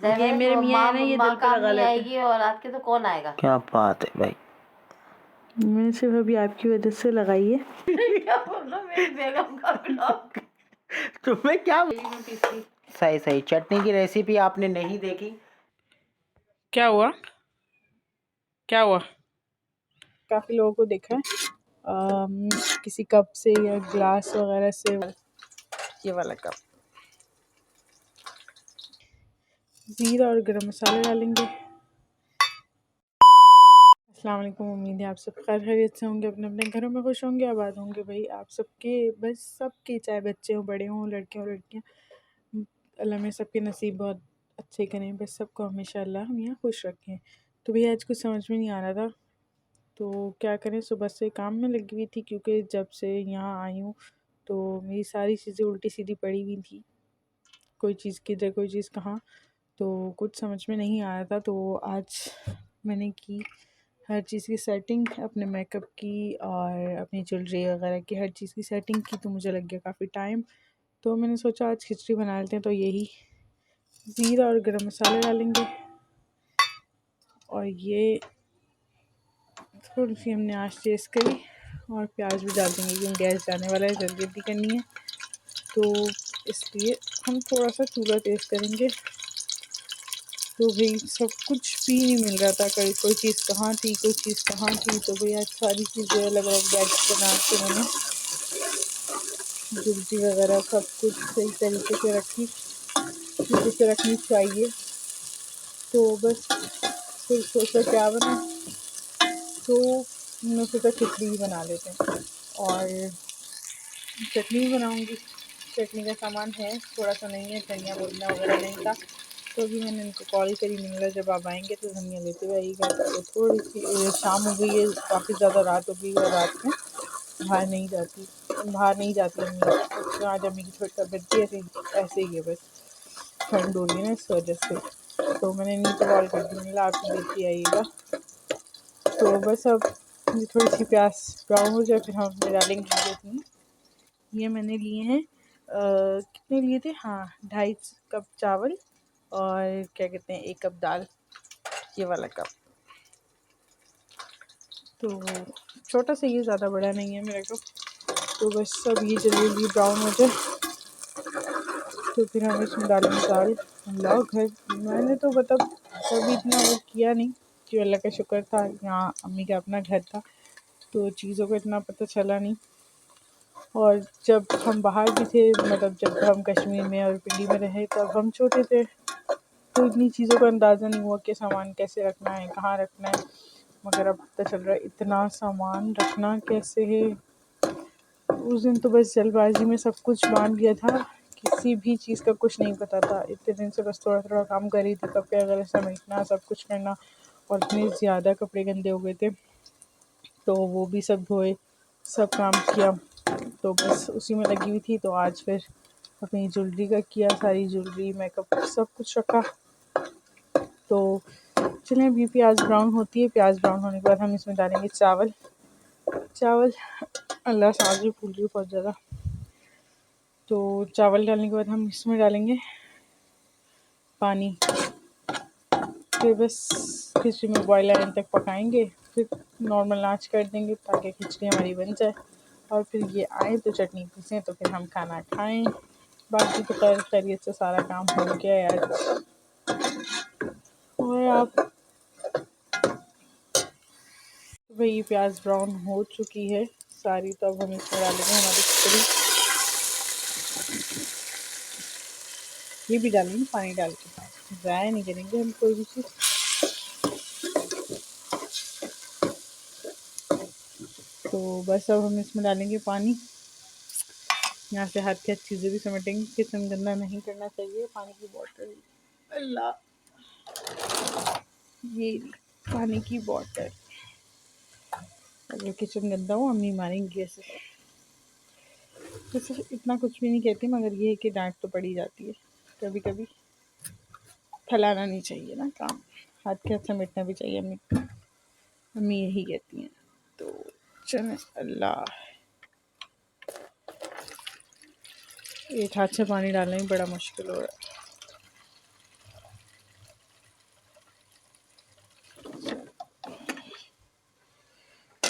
ये मेरे मियाँ है ना, ये दिल पे काम लगा नहीं लेते। आएगी और रात के तो कौन आएगा। क्या बात है भाई, मैंने सिर्फ अभी आपकी वजह से लगाई है। क्या बोल रहा मेरी बेगम का ब्लॉग। तुम्हें क्या सही सही चटनी की रेसिपी आपने नहीं देखी। क्या हुआ क्या हुआ? काफी लोगों को देखा है किसी कप से या ग्लास वगैरह से। ये वाला कप जीरा और गरम मसाले डालेंगे। अस्सलाम वालेकुम, उम्मीद है आप सब खैर खैरियत से होंगे, अपने अपने घरों में खुश होंगे, आबाद होंगे। भाई आप सबके, बस सबके, चाहे बच्चे हों बड़े हों लड़के हों लड़कियाँ, अल्लाह में सबके नसीब बहुत अच्छे करें, बस सबको हमेशा अल्लाह हम यहाँ खुश रखें। तो भैया आज कुछ समझ में नहीं आ रहा था तो क्या करें। सुबह से काम में लगी हुई थी क्योंकि जब से यहाँ आई हूँ तो मेरी सारी चीज़ें उल्टी सीधी पड़ी हुई थी, कोई चीज़ किधर कोई चीज़ कहाँ, तो कुछ समझ में नहीं आ रहा था। तो आज मैंने की हर चीज़ की सेटिंग, अपने मेकअप की और अपनी ज्वेलरी वगैरह की हर चीज़ की सेटिंग की, तो मुझे लग गया काफ़ी टाइम। तो मैंने सोचा आज खिचड़ी बना लेते हैं। तो यही ज़ीरा और गरम मसाले डालेंगे और ये थोड़ी सी हमने आँच तेज़ करी और प्याज भी डाल देंगे क्योंकि गैस जाने वाला है, जल्दी जल्दी करनी है तो इसलिए हम थोड़ा सा चूल्हा तेज़ करेंगे। तो भाई सब कुछ भी नहीं मिल रहा था, कोई चीज़ कहाँ थी कोई चीज़ कहाँ थी। तो भाई आज सारी चीज़ें अलग अलग बैच बना के मैंने जुल्फी वगैरह सब कुछ सही तरीके से रखी, जैसे रखनी चाहिए। तो बस फिर सोचा क्या बना, तो मैंने सोचा खिचड़ी ही बना लेते हैं और चटनी भी बनाऊंगी। चटनी का सामान है थोड़ा सा, नहीं है धनिया पुदीना वगैरह नहीं था, तो अभी मैंने इनको कॉल करी, मैंने बोला जब आप आएंगे तो धनिया लेते हुए आइएगा। तो थोड़ी सी शाम हो गई है, काफ़ी ज़्यादा रात हो गई है, रात में बाहर नहीं जाती अम्मी। तो आज अम्मी की थोड़ी तबीयत भी ऐसे ही है, बस ठंड हो रही है ना इस वजह से। तो मैंने नहीं तो कॉल कर दी, मैंने बोला आप ही लेते आइएगा। तो बस अब थोड़ी सी प्याज ब्राउन हो जाए फिर हम उसमें डालेंगे चटनी। ये मैंने लिए हैं कितने लिए थे, हाँ 2.5 कप चावल और क्या कहते हैं 1 कप दाल, ये वाला कप। तो छोटा सा ये, ज़्यादा बड़ा नहीं है मेरा कप। तो बस सब ये जल्दी ब्राउन हो जाए तो फिर हम इसमें डालेंगे दाल। अल्लाह घर मैंने तो मतलब कभी इतना वो किया नहीं कि अल्लाह का शुक्र था, यहाँ अम्मी का अपना घर था तो चीज़ों को इतना पता चला नहीं। और जब हम बाहर भी थे, मतलब जब हम कश्मीर में और पिंडी में रहे तब हम छोटे थे तो इतनी चीज़ों का अंदाज़ा नहीं हुआ कि सामान कैसे रखना है, कहाँ रखना है। मगर अब पता चल रहा है इतना सामान रखना कैसे है। उस दिन तो बस जल्दबाजी में सब कुछ बांध दिया था, किसी भी चीज़ का कुछ नहीं पता था। इतने दिन से बस थोड़ा थोड़ा काम कर रही थी, कपड़े वगैरह समेटना, सब कुछ करना, और इतने ज़्यादा कपड़े गंदे हो गए थे तो वो भी सब धोए, सब काम किया, तो बस उसी में लगी हुई थी। तो आज फिर अपनी ज्वेलरी का किया, सारी ज्वेलरी मेकअप सब कुछ रखा। तो चलें अभी प्याज ब्राउन होती है, प्याज ब्राउन होने के बाद हम इसमें डालेंगे चावल। अल्लाह सांस भी फूल रही है बहुत ज़्यादा। तो चावल डालने के बाद हम इसमें डालेंगे पानी, फिर बस खिचड़ी में बॉयल आने तक पकाएंगे, फिर नॉर्मल आंच कर देंगे ताकि खिचड़ी हमारी बन जाए। और फिर ये आए तो चटनी पीसें तो फिर हम खाना खाएं। बाकी तो खैर खैरियत से सारा काम हो गया है आज। और आप तो भाई ये प्याज ब्राउन हो चुकी है सारी, तो अब हम इसमें डालेंगे हमारी खिचड़ी। ये भी डालेंगे पानी डाल के, ज़ाया नहीं करेंगे हम कोई भी चीज़। तो बस अब हम इसमें डालेंगे पानी। यहाँ से हाथ की चीज़ें भी समेटेंगे, किचन गंदा नहीं करना चाहिए। पानी की बोतल, अल्लाह, ये पानी की बोतल, अगर किचन गंदा हो अम्मी मारेंगी ऐसे। वैसे इतना कुछ भी नहीं कहती, मगर ये है कि डांट तो पड़ी जाती है कभी कभी। फैलाना नहीं चाहिए ना काम, हाथ के हाथ समेटना भी चाहिए, अम्मी यही कहती हैं। तो चलें, अल्लाह, एक हाथ से पानी डालना ही बड़ा मुश्किल हो रहा है।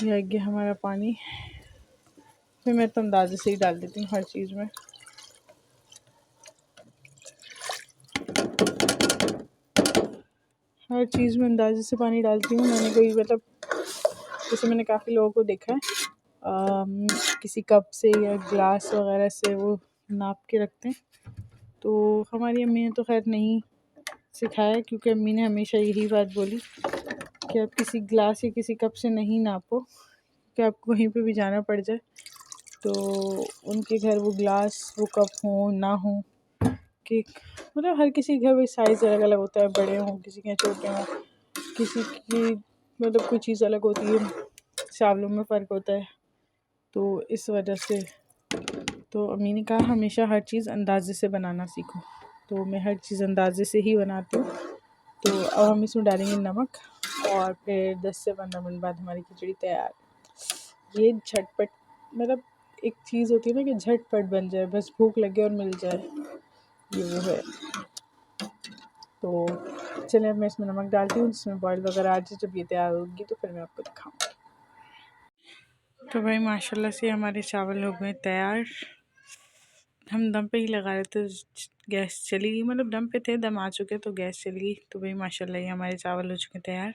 ये आ गया हमारा पानी। फिर मैं तो अंदाजे से ही डाल देती हूँ हर चीज़ में। हर चीज़ में अंदाजे से पानी डालती हूँ। मैंने कोई मतलब जैसे मैंने काफ़ी लोगों को देखा है किसी कप से या ग्लास वगैरह से वो नाप के रखते हैं, तो हमारी अम्मी ने तो खैर नहीं सिखाया, क्योंकि अम्मी ने हमेशा यही बात बोली कि आप किसी ग्लास या किसी कप से नहीं नापो, कि आपको कहीं पे भी जाना पड़ जाए तो उनके घर वो ग्लास वो कप हो ना हो, कि मतलब हर किसी के घर में साइज़ अलग अलग होता है, बड़े हों किसी के छोटे हों, किसी की मतलब कोई चीज़ अलग होती है, चावलों में फ़र्क होता है। तो इस वजह से तो अम्मी ने कहा हमेशा हर चीज़ अंदाजे से बनाना सीखो, तो मैं हर चीज़ अंदाजे से ही बनाती हूँ। तो अब हम इसमें डालेंगे नमक और फिर 10 से 15 मिनट बाद हमारी खिचड़ी तैयार। ये झटपट मतलब एक चीज़ होती है ना कि झटपट बन जाए, बस भूख लगे और मिल जाए, ये वो है। तो चलिए अब मैं इसमें नमक डालती हूँ, जिसमें बॉयल वगैरह आ जाए, जब ये तैयार होगी तो फिर मैं आपको दिखाऊँगी। तो भाई माशाल्लाह से हमारे चावल हो गए तैयार। हम दम पे ही लगा रहे थे, गैस चली गई, मतलब दम पे थे, दम आ चुके तो गैस चली गई। तो भाई माशाल्लाह ये हमारे चावल हो चुके तैयार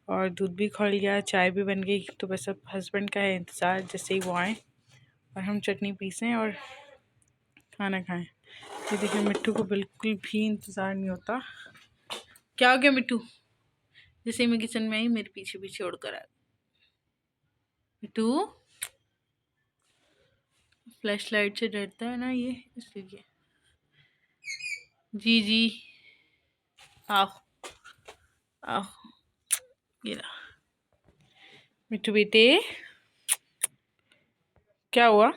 और दूध भी खौल गया, चाय भी बन गई। तो बस अब हस्बैंड का है इंतज़ार, जैसे ही वो आएँ और हम चटनी पीसें और खाना खाएं। ये देखिए मिट्टू को बिल्कुल भी इंतज़ार नहीं होता। क्या हो गया मिट्टू? जैसे ही मैं किचन में आई मेरे पीछे पीछे उड़ कर आ मिट्टू। फ्लैश लाइट से डरता है ना ये, इसलिए। जी जी आओ आओ, गिरा। मिट्टू बेटे क्या हुआ?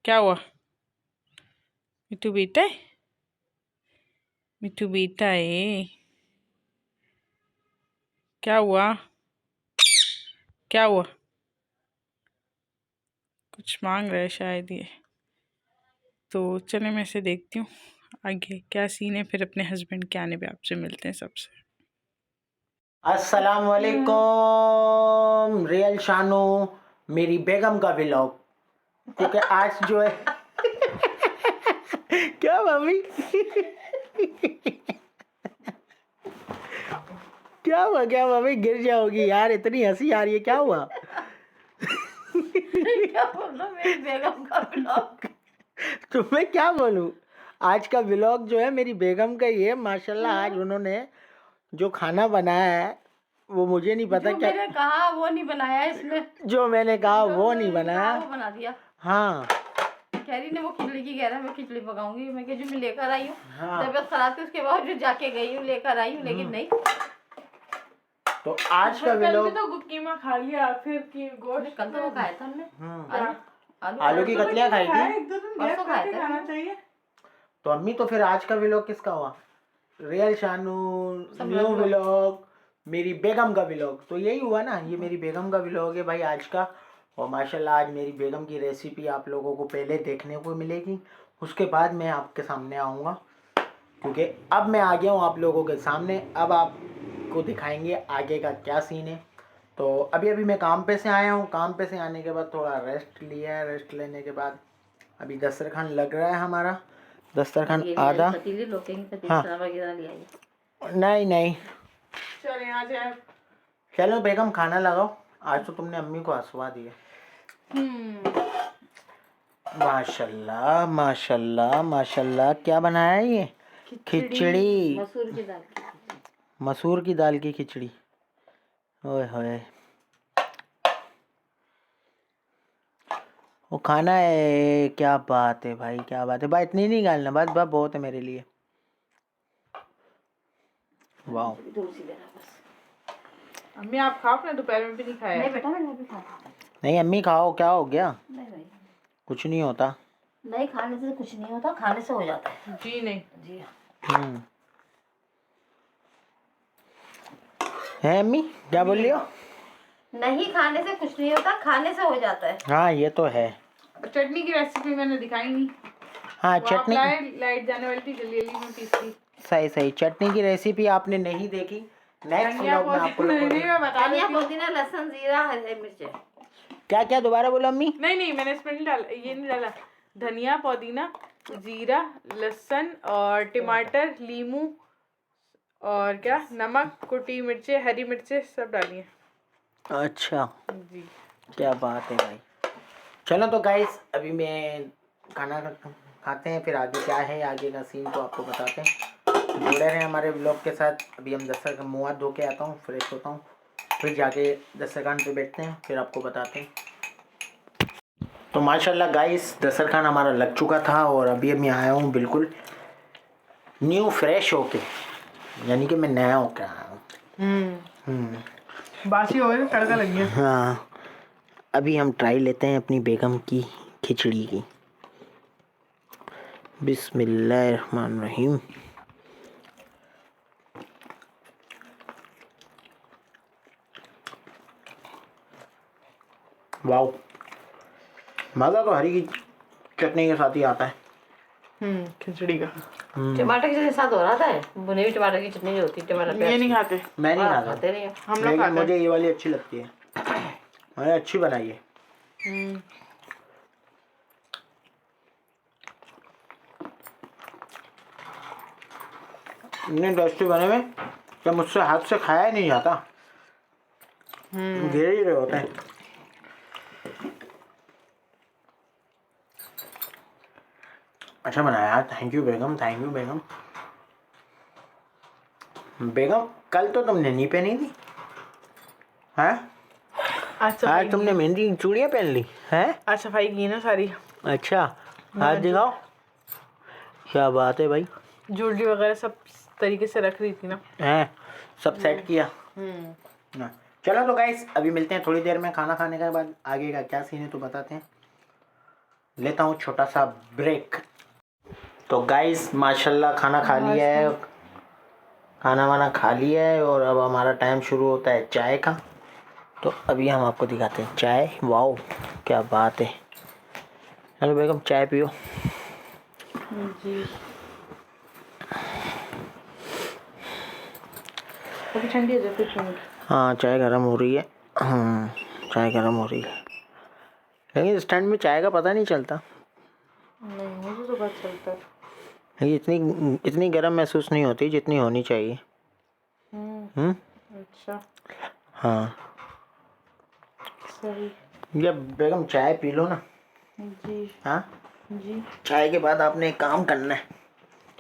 क्या हुआ? मिट्टू बेटा है, मिट्टू बेटा है। क्या हुआ? क्या हुआ? कुछ मांग रहा है शायद ये। तो चले मैं इसे देखती हूँ आगे क्या सीन है, फिर अपने हस्बैंड के आने पे आपसे मिलते हैं सबसे। अस्सलाम वालेकुम रियल शानू, मेरी बेगम का व्लॉग, क्योंकि आज जो है क्या मम्मी क्या मम्मी गिर जाओगी यार, इतनी हंसी आ रही है, क्या हुआ? क्या बोल रहा हूँ, मेरी बेगम का ब्लॉग। तुम्हें क्या बोलूं? आज का व्लॉग जो है मेरी बेगम का ही है। माशाल्लाह आज उन्होंने जो खाना बनाया है वो मुझे नहीं पता जो क्या, मैंने कहा वो नहीं बनाया इसमें, जो मैंने कहा वो नहीं कहा बनाया। वो बना दिया। हाँ कह रही ने वो खिचड़ी की कह रहा है मैं खिचड़ी पकाऊंगी। मैं कह जो मैं लेकर आई हूँ, हाँ। तबियत खराब थी उसके बाद जो जाके गई हूँ लेकर आई हूँ, लेकिन नहीं। तो आज का व्लॉग तो कीमा खा लिया, फिर की गोश्त कल तो वो खाया था हमने, आलू की कतलियाँ खाई थी। एक दो दिन परसों गैप खाया करके था। खाना चाहिए। तो अम्मी तो फिर आज का व्लॉग किसका हुआ? रियल शानू सब न्यू लोग। व्लॉग, मेरी बेगम का व्लॉग, तो यही हुआ ना, ये मेरी बेगम का व्लॉग है भाई आज का। और माशाल्लाह आज मेरी बेगम की रेसिपी आप लोगों को पहले देखने को मिलेगी, उसके बाद मैं आपके सामने आऊँगा, क्योंकि अब मैं आ गया हूँ आप लोगों के सामने। अब आपको दिखाएंगे आगे का क्या सीन है। तो अभी मैं काम पे से आया हूँ, काम पे से आने के बाद थोड़ा रेस्ट लिया है, रेस्ट लेने के बाद अभी दस्तरखान लग रहा है हमारा, दस्तरखान आधा। हाँ नहीं चले आ जाए। चलो बेगम खाना लगाओ, आज तो तुमने अम्मी को हंसवा दिया। माशाल्लाह माशाल्लाह माशाल्लाह, क्या बनाया है ये? खिचड़ी, मसूर की दाल की। मसूर की दाल की खिचड़ी। ओए होए, वो खाना है, क्या बात है भाई, क्या बात है भाई, इतनी नहीं डालना, बस बस बहुत है मेरे लिए। वाह अम्मी आप खाओ ना, दोपहर में भी नहीं खाया। नहीं बेटा मैंने अभी खाया। नहीं अम्मी खाओ, क्या हो गया? नहीं भाई, कुछ नहीं होता। नहीं खाने से कुछ नहीं होता, खाने से हो जाता है। जी नहीं जी है अम्मी, क्या बोल रही हो? नहीं खाने से कुछ नहीं होता, खाने से हो जाता है। हाँ ये तो है। चटनी की रेसिपी मैंने दिखाई नहीं। हाँ वो चटनी, लाइट जाने वाली थी, जल्दी जल्दी में पीस ली। सही सही, चटनी की रेसिपी आपने नहीं देखी, नेक्स्ट व्लॉग में आपको लोगों नहीं को मैं बता धनिया देती हूँ। पुदीना लहसुन जीरा हरी मिर्च। क्या क्या दोबारा बोलो अम्मी। नहीं मैंने इसमें नहीं डाला, ये नहीं डाला। धनिया पुदीना जीरा लहसुन और टमाटर लीमू और क्या नमक कुटी मिर्चें हरी मिर्चें सब डाली हैं। अच्छा जी क्या बात है भाई। चलो तो गाइस अभी मैं खाना खाते हैं, फिर आगे क्या है आगे का सीन तो आपको बताते हैं। जुड़े रहें हमारे व्लॉग के साथ। अभी हम दस्तरखान मुँह हाथ धो के आता हूँ, फ्रेश होता हूँ, फिर जाके दस्तरखान पे बैठते हैं, फिर आपको बताते हैं। तो माशाल्लाह गाइस दस्तरखान हमारा लग चुका था और अभी मैं आया हूँ बिल्कुल न्यू फ्रेश होके, यानी कि मैं नया होके आया हूँ। बासी हो गई तड़का लग गया। हाँ अभी हम ट्राई लेते हैं अपनी बेगम की खिचड़ी की। बिस्मिल्लाहिर्रहमानिर्रहीम। वाओ मज़ा तो हरी की चटनी के साथ ही आता है। खिचड़ी का टमाटर की चटनी साथ हो रहा था, भुने हुई टमाटर की चटनी जो होती है टमाटर ये नहीं खाते, मैं नहीं खाता, खाते नहीं है। हम लोग लेकिन खाते हैं। मुझे ये वाली अच्छी लगती है, मैंने अच्छी बनाई है। इतने टेस्टी बने में कि मुझसे हाथ से खाया ही नहीं जाता, गिर ही रहे होते हैं। अच्छा बनाया, थैंक यू बेगम, थैंक यू बेगम। बेगम कल तो तुमने नहीं पहनी थी हैं? आज तुमने मेहंदी चूड़ियाँ पहन ली हैं? आज सफाई की ना सारी। अच्छा हाथ दिखाओ, क्या बात है भाई। ज्वेलरी वगैरह सब तरीके से रख रही थी ना। हैं सब सेट किया। हाँ। चलो तो गाइस अभी मिलते हैं थोड़ी देर में, खाना खाने के बाद आगे का क्या सीन है तो बताते हैं। लेता हूँ छोटा सा ब्रेक। तो गाइस माशाल्लाह खाना खा लिया है, खाना वाना खा लिया है और अब हमारा टाइम शुरू होता है चाय का। तो अभी हम आपको दिखाते हैं चाय। वाओ क्या बात है। हेलो बेगम चाय पियो। जी अभी ठंडी हो जाए कुछ मिनट। हाँ चाय गर्म हो रही है। चाय गर्म हो रही है, लेकिन इस ठंड में चाय का पता नहीं चलता। नहीं मुझे तो बहुत चलता है। ये इतनी गर्म महसूस नहीं होती जितनी होनी चाहिए। अच्छा हाँ सही। जब बेगम चाय पी लो ना। जी हाँ जी चाय के बाद आपने एक काम करना है।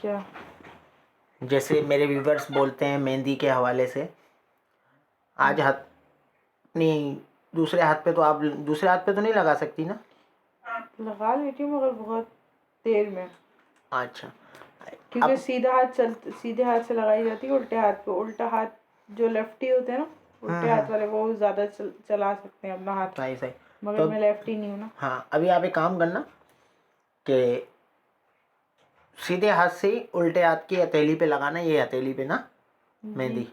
क्या? जैसे मेरे व्यूवर्स बोलते हैं मेहंदी के हवाले से, आज हाथ नहीं दूसरे हाथ पे, तो आप दूसरे हाथ पे तो नहीं लगा सकती ना? लगा लेती हूँ मगर बहुत देर में, अच्छा क्योंकि सीधे हाथ से लगाई जाती है उल्टे हाथ पे। उल्टा हाथ जो लेफ्टी होते हैं ना, उल्टे हाथ वाले वो ज़्यादा चला सकते हैं अपना हाथ, सही सही। मगर तो मैं लेफ्टी नहीं हूँ ना। हाँ अभी आप एक काम करना कि सीधे हाथ से उल्टे हाथ की हथेली पे लगाना, ये हथेली पे ना मेहंदी,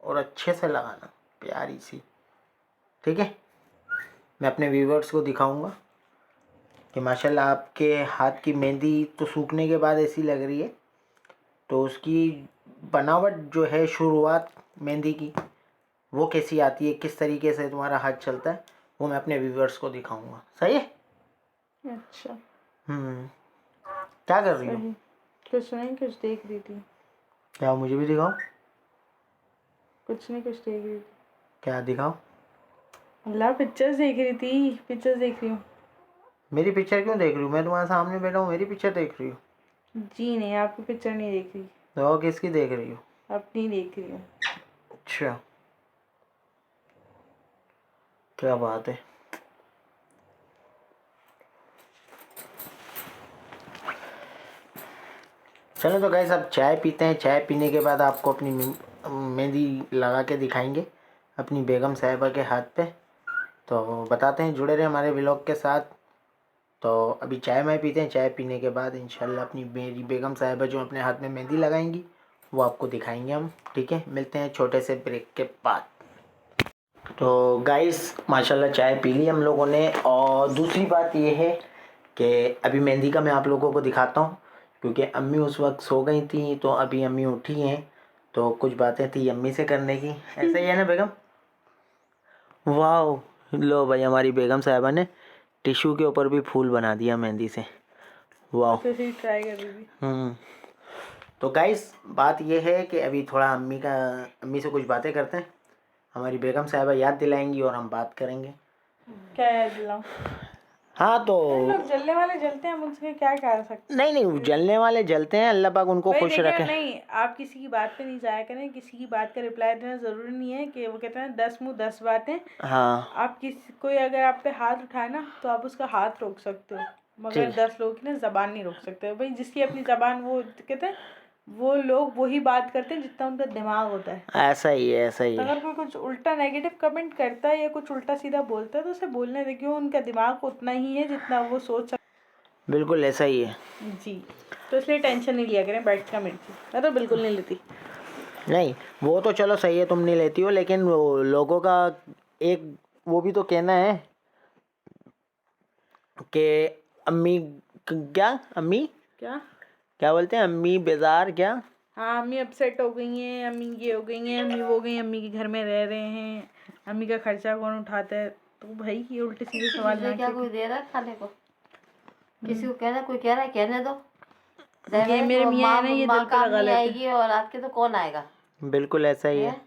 और अच्छे से लगाना प्यारी सी, ठीक है? मैं अपने व्यूवर्स को दिखाऊंगा कि माशाल्लाह आपके हाथ की मेहंदी तो सूखने के बाद ऐसी लग रही है, तो उसकी बनावट जो है शुरुआत मेहंदी की वो कैसी आती है, किस तरीके से तुम्हारा हाथ चलता है, वो मैं अपने व्यूवर्स को दिखाऊंगा। सही है? अच्छा क्या कर रही हो? सही। कुछ नहीं, कुछ देख रही थी। क्या मुझे भी दिखाओ। कुछ नहीं, कुछ देख रही थी। क्या दिखाओ? अल्लाह पिक्चर्स देख रही थी, पिक्चर्स देख रही हूँ। मेरी पिक्चर क्यों देख रही हूँ? मैं तुम्हारे सामने बैठा हूँ, मेरी पिक्चर देख रही हूँ? जी नहीं, आपकी पिक्चर नहीं देख रही, तो किसकी देख रही हो? अपनी देख रही हूँ। अच्छा क्या बात है। चलो तो गाइस अब चाय पीते हैं। चाय पीने के बाद आपको अपनी मेहंदी लगा के दिखाएंगे अपनी बेगम साहिबा के हाथ पे। तो बताते हैं, जुड़े रहे हमारे व्लॉग के साथ। तो अभी चाय में पीते हैं, चाय पीने के बाद इंशाल्लाह अपनी मेरी बेगम साहिबा जो अपने हाथ में मेहंदी लगाएंगी वो आपको दिखाएंगे हम, ठीक है? मिलते हैं छोटे से ब्रेक के बाद। तो गाइस माशाल्लाह चाय पी ली हम लोगों ने, और दूसरी बात ये है कि अभी मेहंदी का मैं आप लोगों को दिखाता हूँ, क्योंकि अम्मी उस वक्त सो गई थी, तो अभी अम्मी उठी हैं तो कुछ बातें थी अम्मी से करने की, ऐसा ही है ना बेगम? वाह, लो भाई हमारी बेगम साहिबा ने टिश्यू के ऊपर भी फूल बना दिया मेहंदी से। वाह। तो ऐसे ही ट्राई कर रही थी। तो गाइस बात ये है कि अभी थोड़ा अम्मी से कुछ बातें करते हैं, हमारी बेगम साहिबा याद दिलाएंगी और हम बात करेंगे। क्या याद दिलाऊं? हाँ तो लोग जलने वाले जलते हैं, हम उनसे क्या कर सकते नहीं नहीं, जलने वाले जलते हैं, अल्लाह पाक उनको भाई? खुश देखिए, रखे। नहीं, आप किसी की बात पे नहीं जाया करें, किसी की बात का रिप्लाई देना ज़रूरी नहीं है कि वो कहते हैं 10 मुंह 10 बातें। हाँ आप कोई अगर आप पे हाथ उठाए ना तो आप उसका हाथ रोक सकते हो, मगर ठीक। 10 लोगों की ना ज़बान नहीं रोक सकते हो भाई। जिसकी अपनी ज़बान, वो कहते हैं वो लोग वही बात करते हैं जितना उनका दिमाग होता है। ऐसा ही है, ऐसा ही तो है। अगर कोई कुछ उल्टा नेगेटिव कमेंट करता है या कुछ उल्टा सीधा बोलता है तो उसे बोलने दे, क्यों? उनका दिमाग उतना ही है जितना वो सोच बिल्कुल ऐसा ही है। जी। तो इसलिए टेंशन नहीं लिया करें बैठ कमेंट की। मैं तो बिल्कुल नहीं लेती। नहीं वो तो चलो सही है, तुम नहीं लेती हो, लेकिन वो लोगों का एक वो भी तो कहना है कि अम्मी अम्मी क्या? क्या बोलते हैं, अम्मी बेजार क्या? हाँ, अम्मी अपसेट हो गई हैं, अम्मी ये हो गई हैं, अम्मी वो हो गई हैं, अम्मी के घर में रह रहे हैं, अम्मी का खर्चा कौन उठाता है? तो भाई ये उल्टे सीधे सवाल तुझे ना क्या कोई दे रहा है खाने को? किसी को कहना, कोई कह रहा है कहने दो। ये मेरे मियाँ है ना, ये दिल पे काम लगा नहीं लेते हैं। आएगी और आपके तो कौन आएगा? बिल्कुल ऐसा ही है। है?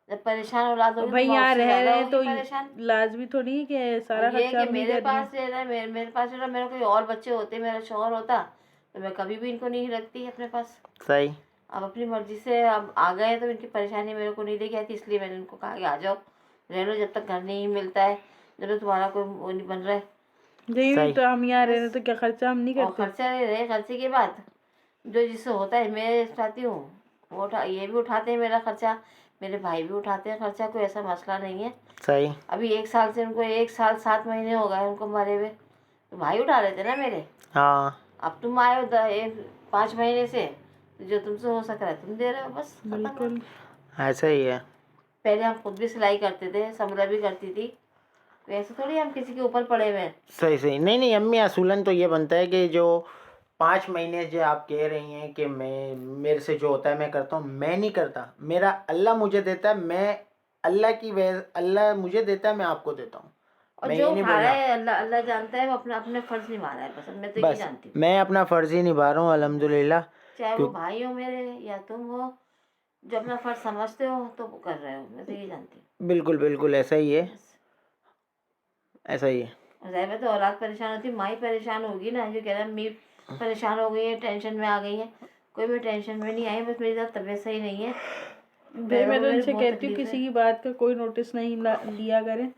जब परेशान औलाद होगी भाई तो यहाँ उससे रह ज्यादा रहे हैं होगी तो परेशान। लाजमी थोड़ी है कि सारा और ये खर्चा कि अम्मी मेरे कर रही है। पास रह रहा है, मेरे पास रह रहा, मेरे कोई और बच्चे होते, मेरा शौहर होता तो मैं कभी भी इनको नहीं रखती अपने पास। सही। अब अपनी मर्जी से अब आ गए तो इनकी परेशानी मेरे को नहीं लेके आती, इसलिए मैंने इनको कहा कि आ जाओ, रह लो जब तक घर नहीं मिलता है, जब तक तुम्हारा कोई वो नहीं बन रहा है। यही सही। तो हम यहाँ रह रहे हैं तो क्या खर्चा हम नहीं और करते? खर्चा रहे, खर्चे के बाद जो जिससे होता है मैं उठाती हूँ, वो ये भी उठाते हैं मेरा खर्चा, मेरे भाई भी उठाते हैं खर्चा, कोई ऐसा मसला नहीं है। सही। अभी 1 साल से उनको 1 साल 7 महीने हो गए उनको मरे हुए, तो भाई उठा रहे थे ना मेरे। हाँ अब तुम आए हो 5 महीने से, तो जो तुमसे हो सक रहा है तुम दे रहे हो, बस खत्म है। बिल्कुल। ऐसा ही है। पहले हम खुद भी सिलाई करते थे, समरा भी करती थी, तो ऐसे थोड़ी हम किसी के ऊपर पड़े हुए हैं। सही सही। नहीं नहीं अम्मी, असूलन तो ये बनता है कि जो 5 महीने जो आप कह रही हैं कि मैं मेरे से जो होता है मैं करता हूँ, मैं नहीं करता, मेरा अल्लाह मुझे देता है, मैं अल्लाह मुझे देता है, मैं आपको देता हूँ। और मैं जो ये नहीं उठा रहा बोलना, है अल्लाह अल्लाह जानता है, वो अपना अपने फर्ज निभा रहा है, बस मैं तो ये बस जानती हूँ। मैं अपना फ़र्ज़ ही निभा रहा हूँ अल्हम्दुलिल्लाह। चाहे वो क्यों? भाई हो मेरे या तुम हो, जो अपना फर्ज समझते हो तो वो कर रहे हो, मैं तो ये जानती हूँ। बिल्कुल बिल्कुल ऐसा ही है, बस। ऐसा ही है। और ज़ाहिर है तो औलाद परेशान होती, माँ ही परेशान होगी ना, जो कह रहा है मी परेशान हो गई है, टेंशन में आ गई है। कोई भी टेंशन में नहीं आई, बस मेरी साथ तबीयत सही नहीं है, भाई मैं तो मेरे इनसे बहुत कहती हूँ तकलीफ किसी है। की बात का कोई नोटिस नहीं लिया करें,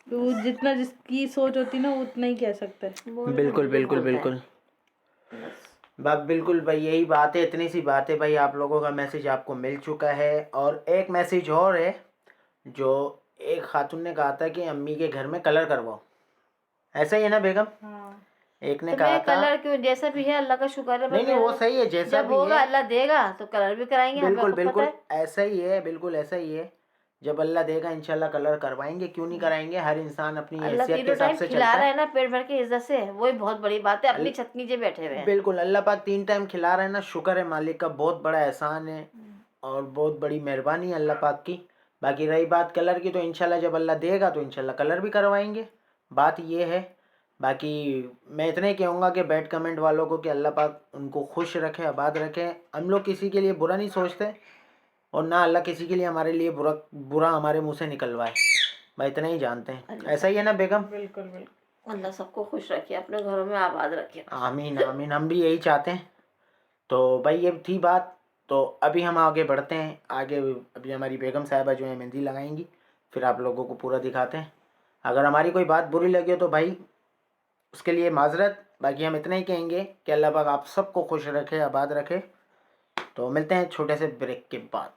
तो वो जितना जिसकी सोच होती है ना वो उतना ही कह सकता है। बिल्कुल बिल्कुल बोलता है। बिल्कुल बस। बिल्कुल भाई, यही बात है, इतनी सी बात है भाई। आप लोगों का मैसेज आपको मिल चुका है, और एक मैसेज और है, जो एक खातून ने कहा था कि अम्मी के घर में कलर करवाओ, ऐसा ही है ना बेगम? हाँ। एक ने तो कहा मैं था। कलर क्यों, जैसा भी है अल्लाह का शुक्र है, नहीं नहीं वो सही है, जैसा जब भी होगा है। अल्लाह देगा तो कलर भी कराएंगे, हमें बिल्कुल आपको पता बिल्कुल है। ऐसा ही है, बिल्कुल ऐसा ही है। जब अल्लाह देगा इंशाल्लाह कलर करवाएंगे, क्यों नहीं कराएंगे। हर इंसान अपनी अल्लाह हैसियत के तीनों हिसाब टाइम से खिला चलता रहा है। है ना पेट भर के इज्जत से, वही बहुत बड़ी बात है, अपनी छत नीचे बैठे हुए हैं। बिल्कुल अल्लाह पाक 3 टाइम खिला रहा है ना, शुक्र है मालिक का, बहुत बड़ा एहसान है और बहुत बड़ी मेहरबानी है अल्लाह पाक की। बाकी रही बात कलर की, तो इंशाल्लाह जब अल्लाह देगा तो इंशाल्लाह कलर भी करवाएंगे, बात ये है। बाकी मैं इतना ही कहूँगा कि बैड कमेंट वालों को कि अल्लाह पाक उनको खुश रखे, आबाद रखे। हम लोग किसी के लिए बुरा नहीं सोचते, और ना अल्लाह किसी के लिए हमारे लिए बुरा हमारे मुंह से निकलवाए, भाई इतना ही जानते हैं। ऐसा ही है ना बेगम? बिल्कुल बिल्कुल। अल्लाह सबको खुश रखे, अपने घरों में आबाद रखे। आमीन आमीन, हम भी यही चाहते हैं। तो भाई ये थी बात, तो अभी हम आगे बढ़ते हैं आगे। अभी हमारी बेगम साहिबा जो है मेहंदी लगाएंगी, फिर आप लोगों को पूरा दिखाते हैं। अगर हमारी कोई बात बुरी लगी हो तो भाई उसके लिए माजरत। बाकी हम इतना ही कहेंगे कि अल्लाह पाक आप सबको खुश रखे, आबाद रखे। तो मिलते हैं छोटे से ब्रेक के बाद।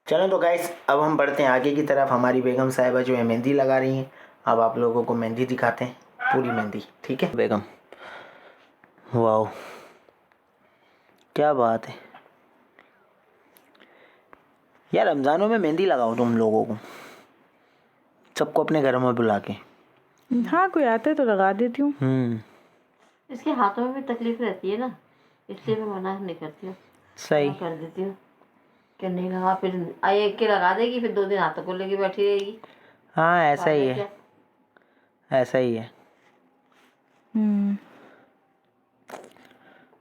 चलें तो गाइस, अब हम बढ़ते हैं आगे की तरफ। हमारी बेगम साहिबा जो है मेहंदी लगा रही हैं, अब आप लोगों को मेहंदी दिखाते हैं, पूरी मेहंदी। ठीक है बेगम? वाह क्या बात है यार, रमज़ानों में मेहंदी लगाओ तुम लोगों को, सबको अपने घर में बुला के। हाँ, कोई आता है तो लगा देती हूँ। इसके हाथों में भी तकलीफ रहती है ना, इसलिए मैं मना नहीं करती हूँ, सही। कर देती हूँ। कि नहीं लगा, फिर एक के लगा देगी, फिर 2 दिन हाथों को लेके बैठी रहेगी। हाँ ऐसा ही पागल है, क्या। ऐसा ही है।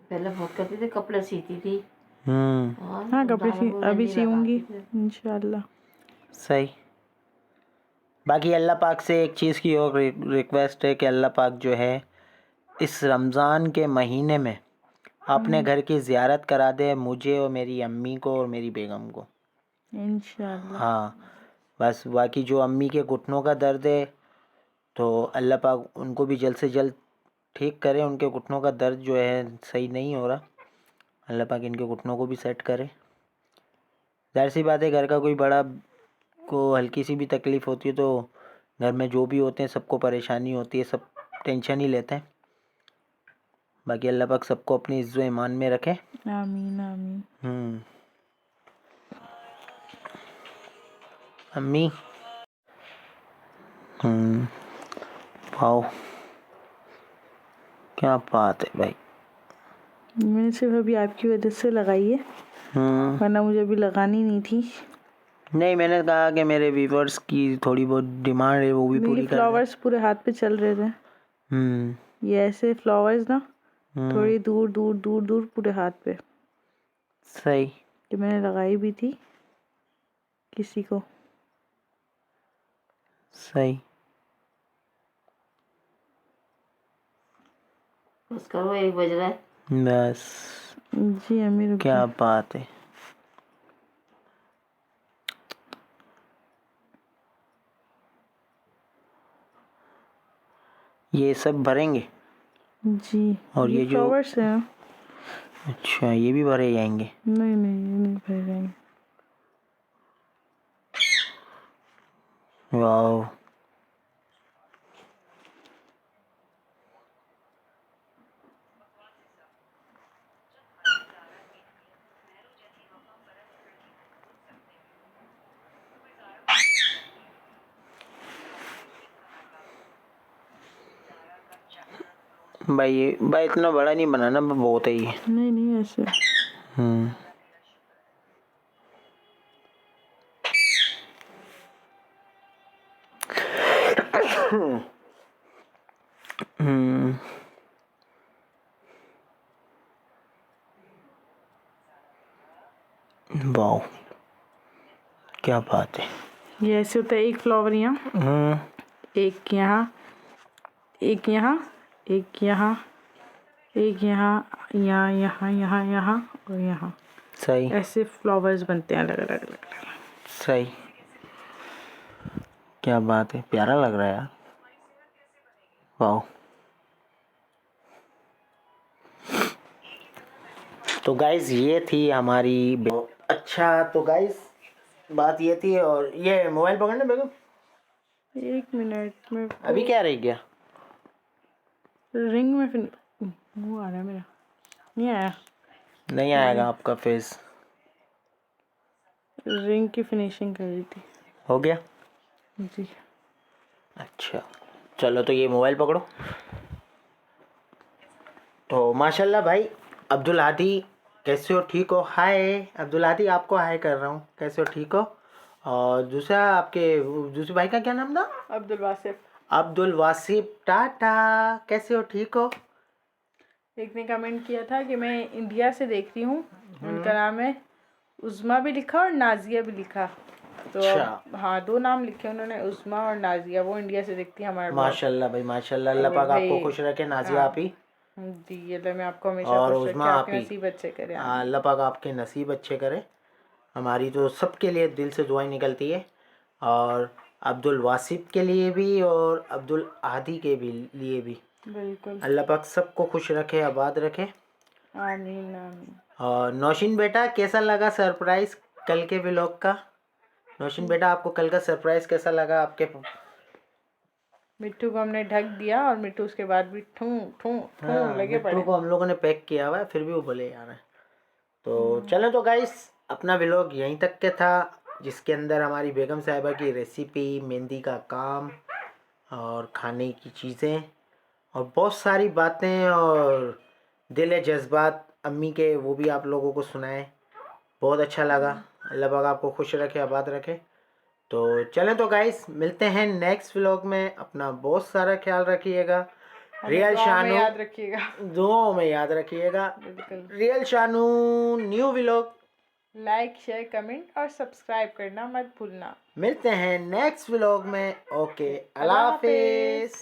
पहले बहुत करती थी, कपड़े सीती थी। हाँ कपड़े दानों सी को अभी मेहंदी सीऊंगी लगाती थी। इंशाल्लाह। सही। बाकी अल्लाह पाक से एक चीज़ की और रिक्वेस्ट है कि अल्लाह पाक जो है इस रमज़ान के महीने में अपने घर की ज़ियारत करा दे मुझे और मेरी अम्मी को और मेरी बेगम को। इंशाल्लाह। हाँ बस, बाकी जो अम्मी के घुटनों का दर्द है तो अल्लाह पाक उनको भी जल्द से जल्द ठीक करे। उनके घुटनों का दर्द जो है सही नहीं हो रहा, अल्लाह पाक इनके घुटनों को भी सेट करे। ज़ाहिर सी बात है, घर का कोई बड़ा को हल्की सी भी तकलीफ़ होती है तो घर में जो भी होते हैं सबको परेशानी होती है, सब टेंशन ही लेते हैं। बाकी अल्लाह पाक सबको अपनी इज़्ज़ो ईमान में रखे। आमीन आमीन। अम्मी वाओ क्या बात है भाई। मैंने सिर्फ अभी आपकी वजह से लगाई है, वरना मुझे अभी लगानी नहीं थी। नहीं, मैंने कहा कि मेरे व्यूवर्स की थोड़ी बहुत डिमांड है वो भी मेरी पूरी कर फ्लावर्स पूरे हाथ पे चल रहे थे। दें। ये ऐसे फ्लावर्स ना थोड़ी दूर दूर दूर दूर पूरे हाथ पे। सही। कि मैंने लगाई भी थी किसी को। सही। बस करो, 1 बज रहा है। बस जी अम्मी रुक क्या बात है। ये सब भरेंगे जी। और ये जो फ्लावर्स हैं। अच्छा ये भी भरे जाएंगे। नहीं ये नहीं भर जाएंगे। वाओ भाई, ये भाई इतना बड़ा नहीं बनाना, बहुत है ये। नहीं ऐसे। हम्म वाओ क्या बात है। ये ऐसे होता है, एक फ्लावर यहाँ, एक यहाँ, एक यहाँ, एक यहाँ, एक यहाँ, यहाँ यहाँ यहाँ यहाँ और यहाँ। सही। ऐसे फ्लावर्स बनते हैं अलग अलग अलग अलग। सही। क्या बात है, प्यारा लग रहा है यार। वाओ। तो गाइज ये थी हमारी अच्छा तो गाइज बात ये थी। और ये मोबाइल पकड़ना बेगम, 1 मिनट में अभी क्या रह गया। रिंग में फिर वो आ रहा है मेरा, नहीं आया। नहीं आएगा आपका फेस। रिंग की फिनिशिंग कर रही थी। हो गया। जी। अच्छा चलो, तो ये मोबाइल पकड़ो। तो माशाल्लाह भाई, अब्दुल हादी कैसे हो, ठीक हो। हाय अब्दुल हादी, आपको हाय कर रहा हूँ, कैसे हो, ठीक हो। और दूसरा आपके दूसरे भाई का क्या नाम था। अब्दुल वासिफ। अब्दुल वासिफ टाटा, कैसे हो, ठीक हो। एक ने कमेंट किया था कि मैं इंडिया से देख रही हूँ, उनका नाम है उज़मा भी लिखा और नाजिया भी लिखा। तो अच्छा। हाँ 2 नाम लिखे उन्होंने, उज़मा और नाजिया। वो इंडिया से देखती है हमारे। माशाल्लाह भाई माशाल्लाह, अल्लाह पाक आपको खुश रखे। नाजिया आप ही जी, अल्लाह मैं आपको हमेशा और खुश रखे, उस्मा आप आपके ही। नसीब अच्छे करे। अल्लाह पाक आपके नसीब अच्छे करे। हमारी तो सबके लिए दिल से दुआएं निकलती है, और अब्दुल वासिफ के लिए भी और अब्दुल हादी के भी लिए भी। बिल्कुल। अल्लाह पाक सबको खुश रखे, आबाद रखे। आमीन आमीन। और नौशीन बेटा, कैसा लगा सरप्राइज़ कल के व्लॉग का। नौशीन बेटा, आपको कल का सरप्राइज़ कैसा लगा आपके। मिट्टू को हमने ढक दिया और मिट्टू उसके बाद भी ठू ठू ठू लगे मिट्टू पड़े। को हम लोगों ने पैक किया हुआ है, फिर भी वो बोले यार है। तो चलो, तो गाइस अपना व्लॉग यहीं तक के था, जिसके अंदर हमारी बेगम साहिबा की रेसिपी, मेहंदी का काम और खाने की चीज़ें और बहुत सारी बातें और दिल जज्बात अम्मी के, वो भी आप लोगों को सुनाए। बहुत अच्छा लगा। अल्लाह पाक आपको खुश रखे, आबाद रखे। तो चलें तो गाइस, मिलते हैं नेक्स्ट व्लॉग में। अपना बहुत सारा ख्याल रखिएगा। रियल शानू याद रखिएगा, दुआओं में याद रखिएगा। बिल्कुल। Real Shanu new vlog. Like share comment और सब्सक्राइब करना मत भूलना। मिलते हैं नेक्स्ट व्लॉग में। ओके, अल्लाह अल्लाह हाफिज़।